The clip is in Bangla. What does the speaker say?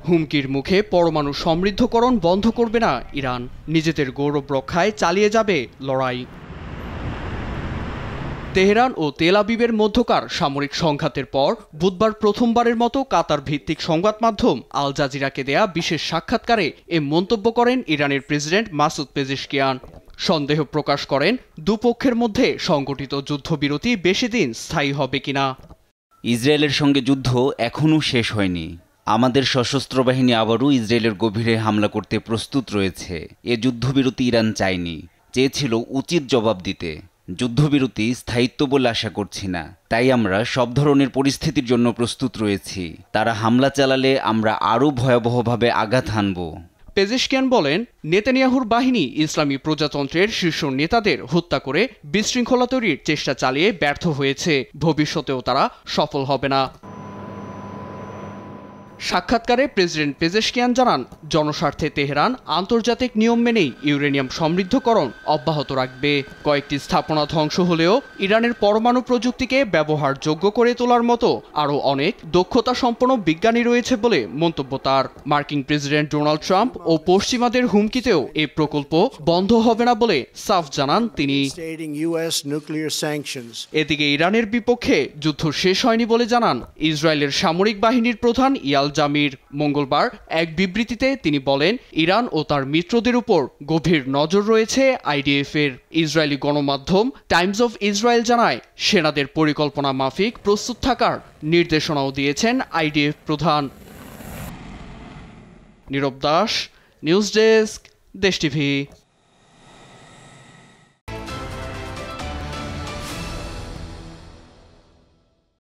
হুমকির মুখে পরমাণু সমৃদ্ধকরণ বন্ধ করবে না ইরান, নিজেদের গৌরব রক্ষায় চালিয়ে যাবে লড়াই। তেহরান ও তেল আবিবের মধ্যকার সামরিক সংঘাতের পর বুধবার প্রথমবারের মতো কাতার ভিত্তিক সংবাদ মাধ্যম আল জাজিরাকে দেয়া বিশেষ সাক্ষাৎকারে এ মন্তব্য করেন ইরানের প্রেসিডেন্ট মাসুদ পেজেশকিয়ান। সন্দেহ প্রকাশ করেন দুপক্ষের মধ্যে সংগঠিত যুদ্ধবিরতি বেশি দিন স্থায়ী হবে কিনা। ইসরায়েলের সঙ্গে যুদ্ধ এখনও শেষ হয়নি। আমাদের সশস্ত্র বাহিনী আবারও ইসরায়েলের গভীরে হামলা করতে প্রস্তুত রয়েছে। এ যুদ্ধবিরতি ইরান চায়নি, চেয়েছিল উচিত জবাব দিতে। যুদ্ধবিরতি স্থায়িত্ব বলে আশা করছি না, তাই আমরা সব ধরনের পরিস্থিতির জন্য প্রস্তুত রয়েছি। তারা হামলা চালালে আমরা আরও ভয়াবহভাবে আঘাত হানব। পেজেশকিয়ান বলেন, নেতানিয়াহুর বাহিনী ইসলামী প্রজাতন্ত্রের শীর্ষ নেতাদের হত্যা করে বিশৃঙ্খলা তৈরির চেষ্টা চালিয়ে ব্যর্থ হয়েছে, ভবিষ্যতেও তারা সফল হবে না। সাক্ষাৎকারে প্রেসিডেন্ট পেজেশকিয়ান জানান, জনস্বার্থে তেহরান আন্তর্জাতিক নিয়ম মেনেই ইউরেনিয়াম সমৃদ্ধকরণ অব্যাহত রাখবে। কয়েকটি স্থাপনা ধ্বংস হলেও ইরানের পরমাণু প্রযুক্তিকে ব্যবহারযোগ্য করে তোলার মতো আরও অনেক দক্ষতা সম্পন্ন বিজ্ঞানী রয়েছে বলে মন্তব্য তার। মার্কিন প্রেসিডেন্ট ডোনাল্ড ট্রাম্প ও পশ্চিমাদের হুমকিতেও এই প্রকল্প বন্ধ হবে না বলে সাফ জানান তিনি। এদিকে ইরানের বিপক্ষে যুদ্ধ শেষ হয়নি বলে জানান ইসরায়েলের সামরিক বাহিনীর প্রধান ইয়াল জামির। মঙ্গলবার এক বিবৃতিতে তিনি বলেন, ইরান ও তার মিত্রদের উপর গভীর নজর রয়েছে আইডিএফ এর। ইসরায়েলি গণমাধ্যম টাইমস অফ ইসরায়েল জানায়, সেনাদের পরিকল্পনা মাফিক প্রস্তুত থাকার নির্দেশনাও দিয়েছেন আইডিএফ প্রধান। নীরব দাস, নিউজ ডেস্ক, দেশ টিভি।